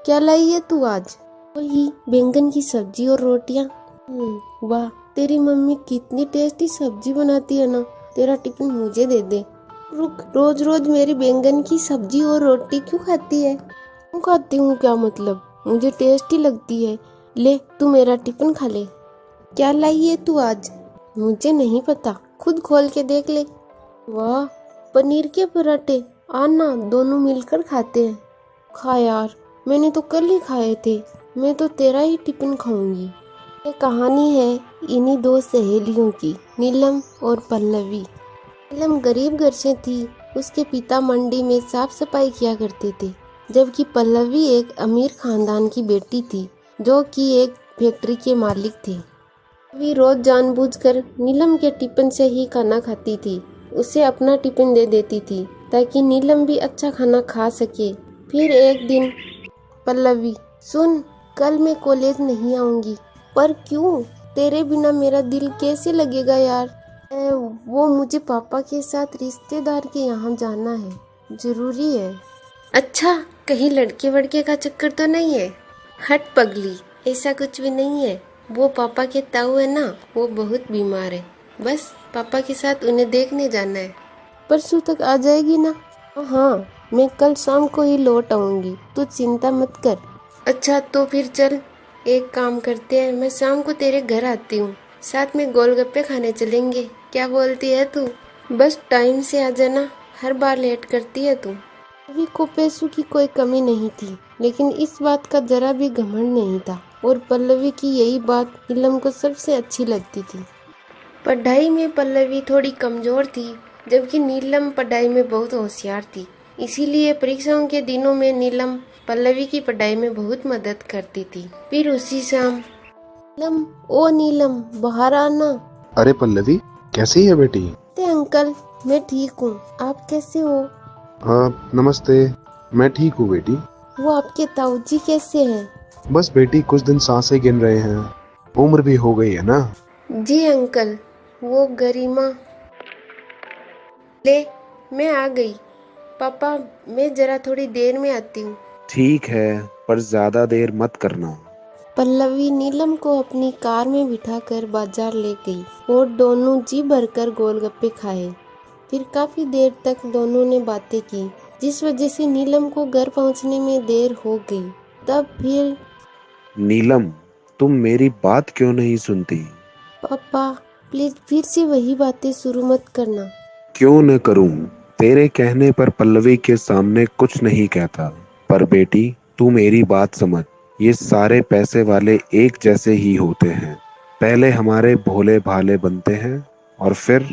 क्या लाई है तू आज? वही बैंगन की सब्जी और रोटियां। वाह, तेरी मम्मी कितनी टेस्टी सब्जी बनाती है ना। तेरा टिफिन मुझे दे दे। रुक, रोज रोज मेरी बैंगन की सब्जी और रोटी क्यों खाती है? क्यों खाती हूँ क्या मतलब, मुझे टेस्टी लगती है। ले, तू मेरा टिफिन खा ले। क्या लाई है तू आज? मुझे नहीं पता, खुद खोल के देख ले। वाह, पनीर के पराठे। आना, दोनों मिलकर खाते हैं। खा यार, मैंने तो कल ही खाए थे। मैं तो तेरा ही टिफिन खाऊंगी। ये कहानी है इन्हीं दो सहेलियों की, नीलम और पल्लवी। नीलम गरीब घर से थी। उसके पिता मंडी में साफ सफाई किया करते थे, जबकि पल्लवी एक अमीर खानदान की बेटी थी, जो कि एक फैक्ट्री के मालिक थे। पल्लवी रोज जानबूझकर नीलम के टिफिन से ही खाना खाती थी। उसे अपना टिफिन दे देती थी ताकि नीलम भी अच्छा खाना खा सके। फिर एक दिन, पल्लवी सुन, कल मैं कॉलेज नहीं आऊंगी। पर क्यों? तेरे बिना मेरा दिल कैसे लगेगा यार। वो मुझे पापा के साथ रिश्तेदार के यहाँ जाना है, जरूरी है। अच्छा, कहीं लड़के वड़के का चक्कर तो नहीं है? हट पगली, ऐसा कुछ भी नहीं है। वो पापा के ताऊ है ना, वो बहुत बीमार है। बस पापा के साथ उन्हें देखने जाना है। परसों तक आ जाएगी ना? हाँ, मैं कल शाम को ही लौट आऊंगी, तू चिंता मत कर। अच्छा, तो फिर चल, एक काम करते हैं, मैं शाम को तेरे घर आती हूँ, साथ में गोलगप्पे खाने चलेंगे। क्या बोलती है तू? बस टाइम से आ जाना, हर बार लेट करती है तू। पल्लवी को पैसों की कोई कमी नहीं थी, लेकिन इस बात का जरा भी घमंड नहीं था, और पल्लवी की यही बात नीलम को सबसे अच्छी लगती थी। पढ़ाई में पल्लवी थोड़ी कमजोर थी, जबकि नीलम पढ़ाई में बहुत होशियार थी। इसीलिए परीक्षाओं के दिनों में नीलम पल्लवी की पढ़ाई में बहुत मदद करती थी। फिर उसी शाम, नीलम, ओ नीलम, बाहर आना। अरे पल्लवी, कैसी है बेटी? अंकल, मैं ठीक हूँ, आप कैसे हो? नमस्ते, मैं ठीक हूँ बेटी। वो आपके ताऊ जी कैसे हैं? बस बेटी, कुछ दिन सांसें गिन रहे हैं, उम्र भी हो गई है ना। जी अंकल, वो गरिमा। ले, मैं आ गई। पापा, मैं जरा थोड़ी देर में आती हूँ। ठीक है, पर ज्यादा देर मत करना। पल्लवी नीलम को अपनी कार में बिठाकर बाजार ले गई और दोनों जी भरकर गोलगप्पे खाए। फिर काफी देर तक दोनों ने बातें की, जिस वजह से नीलम को घर पहुंचने में देर हो गई। तब फिर, नीलम, तुम मेरी बात क्यों नहीं सुनती? पापा प्लीज फिर से वही बातें शुरू मत करना। क्यों न करूं? तेरे कहने पर पल्लवी के सामने कुछ नहीं कहता। पर बेटी, तू मेरी बात समझ। ये सारे पैसे वाले एक जैसे ही होते हैं। पहले हमारे भोले भाले बनते हैं और फिर।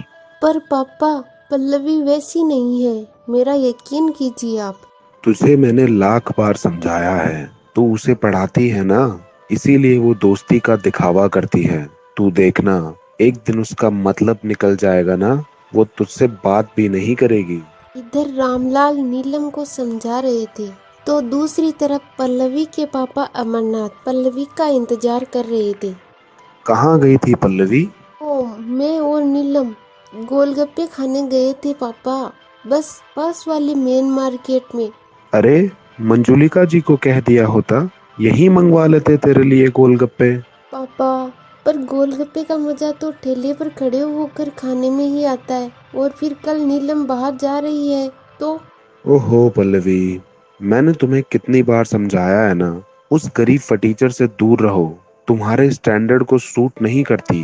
पर पापा, पल्लवी वैसी नहीं है, मेरा यकीन कीजिए आप। तुझे मैंने लाख बार समझाया है, तू उसे पढ़ाती है ना, इसीलिए वो दोस्ती का दिखावा करती है। तू देखना, एक दिन उसका मतलब निकल जाएगा ना, वो तुझसे बात भी नहीं करेगी। इधर रामलाल नीलम को समझा रहे थे, तो दूसरी तरफ पल्लवी के पापा अमरनाथ पल्लवी का इंतजार कर रहे थे। कहाँ गई थी पल्लवी? ओ, मैं और नीलम गोलगप्पे खाने गए थे पापा, बस पास वाले मेन मार्केट में। अरे, मंजुलिका जी को कह दिया होता, यही मंगवा लेते तेरे लिए गोलगप्पे। पापा, पर गोलगप्पे का मजा तो ठेले पर खड़े होकर खाने में ही आता है, और फिर कल नीलम बाहर जा रही है तो। ओहो पल्लवी, मैंने तुम्हें कितनी बार समझाया है ना, उस गरीब फटीचर से दूर रहो, तुम्हारे स्टैंडर्ड को सूट नहीं करती।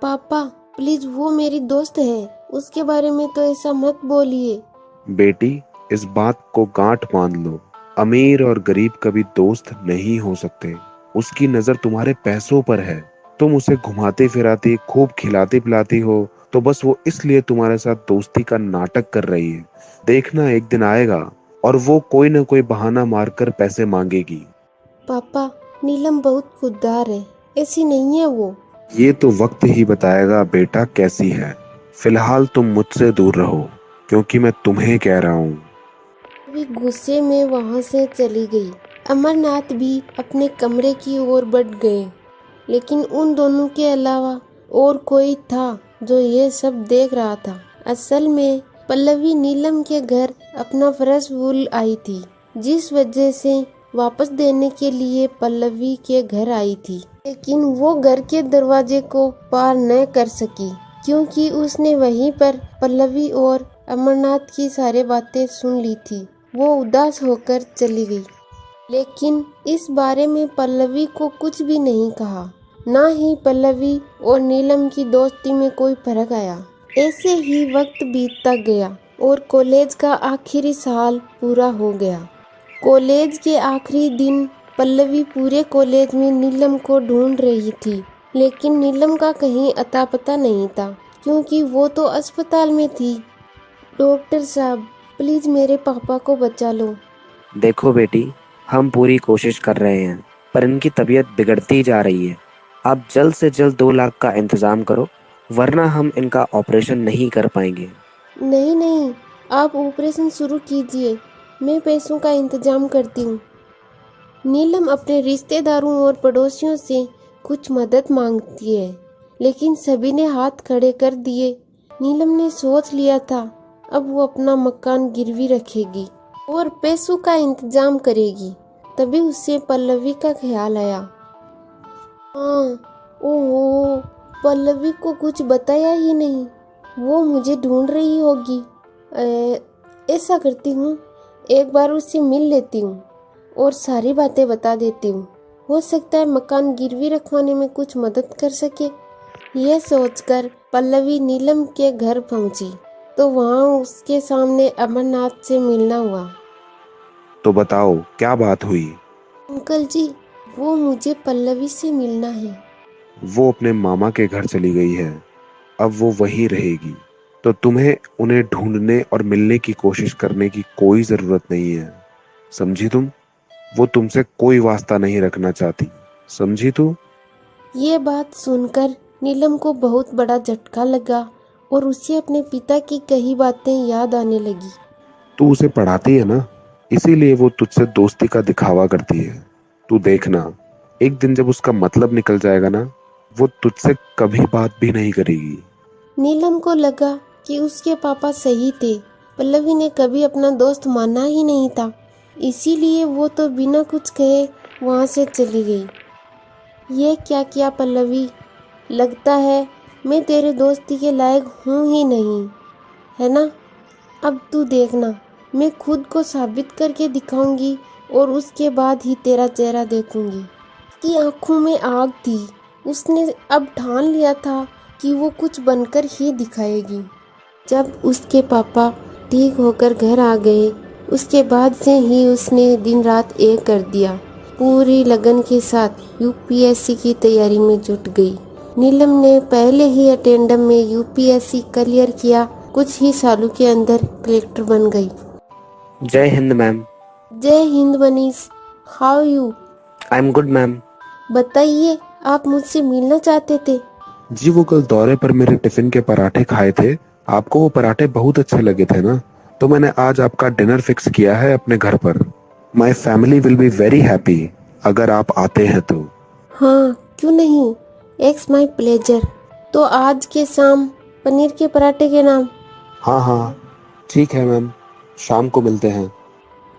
पापा प्लीज, वो मेरी दोस्त है, उसके बारे में तो ऐसा मत बोलिए। बेटी, इस बात को गांठ बांध लो, अमीर और गरीब कभी दोस्त नहीं हो सकते। उसकी नजर तुम्हारे पैसों पर है। तुम उसे घुमाती फिराती, खूब खिलाती पिलाती हो, तो बस वो इसलिए तुम्हारे साथ दोस्ती का नाटक कर रही है। देखना, एक दिन आएगा और वो कोई ना कोई बहाना मारकर पैसे मांगेगी। पापा, नीलम बहुत खुददार है, ऐसी नहीं है वो। ये तो वक्त ही बताएगा बेटा कैसी है। फिलहाल तुम मुझसे दूर रहो, क्योंकि मैं तुम्हें कह रहा हूँ। भी गुस्से में वहां से चली गई। अमरनाथ भी अपने कमरे की ओर बढ़ गए, लेकिन उन दोनों के अलावा और कोई था जो ये सब देख रहा था। असल में पल्लवी नीलम के घर अपना फर्ज भूल आई थी, जिस वजह से वापस देने के लिए पल्लवी के घर आई थी, लेकिन वो घर के दरवाजे को पार न कर सकी क्योंकि उसने वहीं पर पल्लवी और अमरनाथ की सारी बातें सुन ली थी। वो उदास होकर चली गई, लेकिन इस बारे में पल्लवी को कुछ भी नहीं कहा। ना ही पल्लवी और नीलम की दोस्ती में कोई फर्क आया। ऐसे ही वक्त बीतता गया और कॉलेज का आखिरी साल पूरा हो गया। कॉलेज के आखिरी दिन पल्लवी पूरे कॉलेज में नीलम को ढूंढ रही थी, लेकिन नीलम का कहीं अता पता नहीं था क्योंकि वो तो अस्पताल में थी। डॉक्टर साहब, प्लीज मेरे पापा को बचा लो। देखो बेटी, हम पूरी कोशिश कर रहे हैं, पर इनकी तबीयत बिगड़ती जा रही है। आप जल्द से जल्द 2 लाख का इंतजाम करो, वरना हम इनका ऑपरेशन नहीं कर पाएंगे। नहीं नहीं, आप ऑपरेशन शुरू कीजिए, मैं पैसों का इंतजाम करती हूँ। नीलम अपने रिश्तेदारों और पड़ोसियों से कुछ मदद मांगती है, लेकिन सभी ने हाथ खड़े कर दिए। नीलम ने सोच लिया था अब वो अपना मकान गिरवी रखेगी और पैसों का इंतजाम करेगी। तभी उसे पल्लवी का ख्याल आया। हाँ, ओहो, पल्लवी को कुछ बताया ही नहीं, वो मुझे ढूंढ रही होगी। ऐसा करती हूँ, एक बार उससे मिल लेती हूँ और सारी बातें बता देती हूँ। हो सकता है मकान गिरवी रखवाने में कुछ मदद कर सके। यह सोचकर पल्लवी नीलम के घर पहुंची तो वहाँ उसके सामने अमरनाथ से मिलना हुआ। तो बताओ क्या बात हुई? अंकल जी, वो मुझे पल्लवी से मिलना है। वो अपने मामा के घर चली गई है, अब वो वहीं रहेगी, तो तुम्हें उन्हें ढूंढने और मिलने की कोशिश करने की कोई जरूरत नहीं है, समझी तुम? वो तुमसे कोई वास्ता नहीं रखना चाहती, समझी तू? ये बात सुनकर नीलम को बहुत बड़ा झटका लगा और उसे अपने पिता की कही बातें याद आने लगी। तू उसे पढ़ाती है ना, इसीलिए वो तुझसे दोस्ती का दिखावा करती है। तू देखना, एक दिन जब उसका मतलब निकल जाएगा ना, वो तुझसे कभी बात भी नहीं करेगी। नीलम को लगा कि उसके पापा सही थे। पल्लवी ने कभी अपना दोस्त माना ही नहीं था, इसीलिए वो तो बिना कुछ कहे वहाँ से चली गई। ये क्या किया पल्लवी, लगता है मैं तेरे दोस्ती के लायक हूँ ही नहीं, है ना? अब तू देखना, मैं खुद को साबित करके दिखाऊंगी और उसके बाद ही तेरा चेहरा देखूंगी। उसकी आंखों में आग थी, उसने अब ठान लिया था कि वो कुछ बनकर ही दिखाएगी। जब उसके पापा ठीक होकर घर आ गए, उसके बाद से ही उसने दिन रात एक कर दिया। पूरी लगन के साथ यूपीएससी की तैयारी में जुट गई। नीलम ने पहले ही अटेंडम में यूपीएससी क्लियर किया, कुछ ही सालों के अंदर कलेक्टर बन गई। जय हिंद मैम। जय Hind Manish, how you? I am good ma'am. बताइए, आप मुझसे मिलना चाहते थे? जी, वो कल दौरे पर मेरे टिफिन के पराठे खाए थे, आपको वो पराठे बहुत अच्छे लगे थे ना, तो मैंने आज आपका डिनर फिक्स किया है अपने घर पर। My family will be very happy अगर आप आते हैं तो। हाँ, क्यों नहीं, इट्स माई प्लेजर। तो आज के शाम पनीर के पराठे के नाम? हाँ हाँ, ठीक है मैम, शाम को मिलते हैं।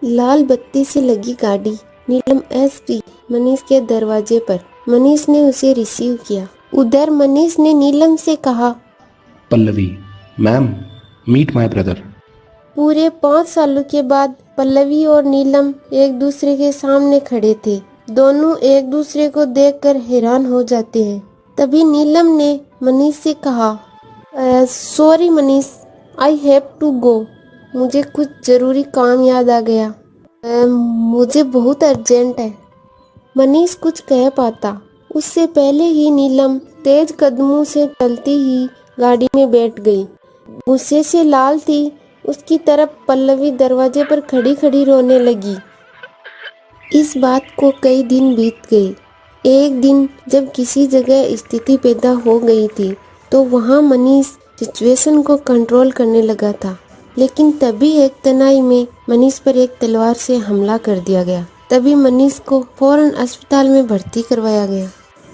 लाल बत्ती से लगी गाड़ी नीलम एसपी मनीष के दरवाजे पर। मनीष ने उसे रिसीव किया। उधर मनीष ने नीलम से कहा, Pallavi ma'am, meet my brother. पूरे 5 सालों के बाद पल्लवी और नीलम एक दूसरे के सामने खड़े थे। दोनों एक दूसरे को देखकर हैरान हो जाते हैं। तभी नीलम ने मनीष से कहा, sorry Manish, I have to go. मुझे कुछ जरूरी काम याद आ गया। मुझे बहुत अर्जेंट है। मनीष कुछ कह पाता उससे पहले ही नीलम तेज कदमों से चलती ही गाड़ी में बैठ गई। गुस्से से लाल थी, उसकी तरफ पल्लवी दरवाजे पर खड़ी खड़ी रोने लगी। इस बात को कई दिन बीत गए। एक दिन जब किसी जगह स्थिति पैदा हो गई थी तो वहाँ मनीष सिचुएशन को कंट्रोल करने लगा था, लेकिन तभी एक तनाई में मनीष पर एक तलवार से हमला कर दिया गया। तभी मनीष को फौरन अस्पताल में भर्ती करवाया गया।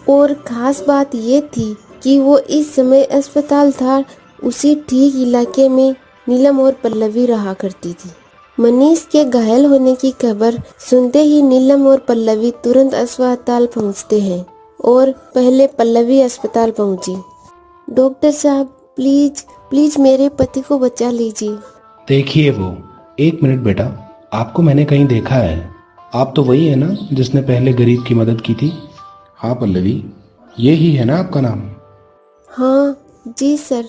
और खास बात ये थी कि वो इस समय अस्पताल था, उसी ठीक इलाके में नीलम और पल्लवी रहा करती थी। मनीष के घायल होने की खबर सुनते ही नीलम और पल्लवी तुरंत अस्पताल पहुंचते हैं और पहले पल्लवी अस्पताल पहुंची। डॉक्टर साहब प्लीज प्लीज मेरे पति को बचा लीजिए। देखिए वो, एक मिनट बेटा, आपको मैंने कहीं देखा है। आप तो वही है ना जिसने पहले गरीब की मदद की थी? हाँ पल्लवी, ये ही है ना आपका नाम? हाँ जी सर,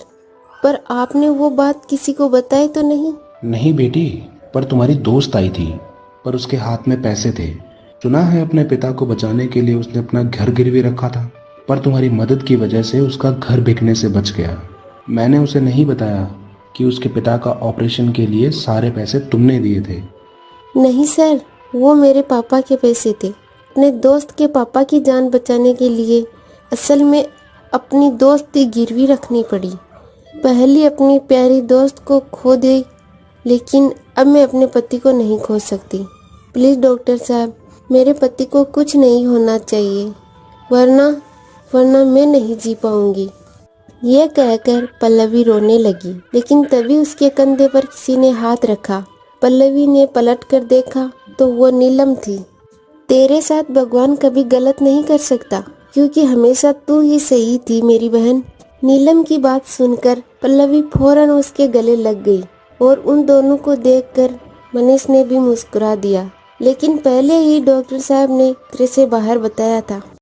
पर आपने वो बात किसी को बताई तो नहीं? नहीं बेटी, पर तुम्हारी दोस्त आई थी, पर उसके हाथ में पैसे थे। सुना है अपने पिता को बचाने के लिए उसने अपना घर गिरवी रखा था, पर तुम्हारी मदद की वजह से उसका घर बिकने से बच गया। मैंने उसे नहीं बताया कि उसके पिता का ऑपरेशन के लिए सारे पैसे तुमने दिए थे। नहीं सर, वो मेरे पापा के पैसे थे। अपने दोस्त के पापा की जान बचाने के लिए असल में अपनी दोस्ती गिरवी रखनी पड़ी। पहले अपनी प्यारी दोस्त को खो दी, लेकिन अब मैं अपने पति को नहीं खो सकती। प्लीज़ डॉक्टर साहब, मेरे पति को कुछ नहीं होना चाहिए, वरना मैं नहीं जी पाऊंगी। यह कहकर पल्लवी रोने लगी, लेकिन तभी उसके कंधे पर किसी ने हाथ रखा। पल्लवी ने पलट कर देखा तो वो नीलम थी। तेरे साथ भगवान कभी गलत नहीं कर सकता, क्योंकि हमेशा तू ही सही थी मेरी बहन। नीलम की बात सुनकर पल्लवी फौरन उसके गले लग गई और उन दोनों को देखकर मनीष ने भी मुस्कुरा दिया। लेकिन पहले ही डॉक्टर साहब ने घर से बाहर बताया था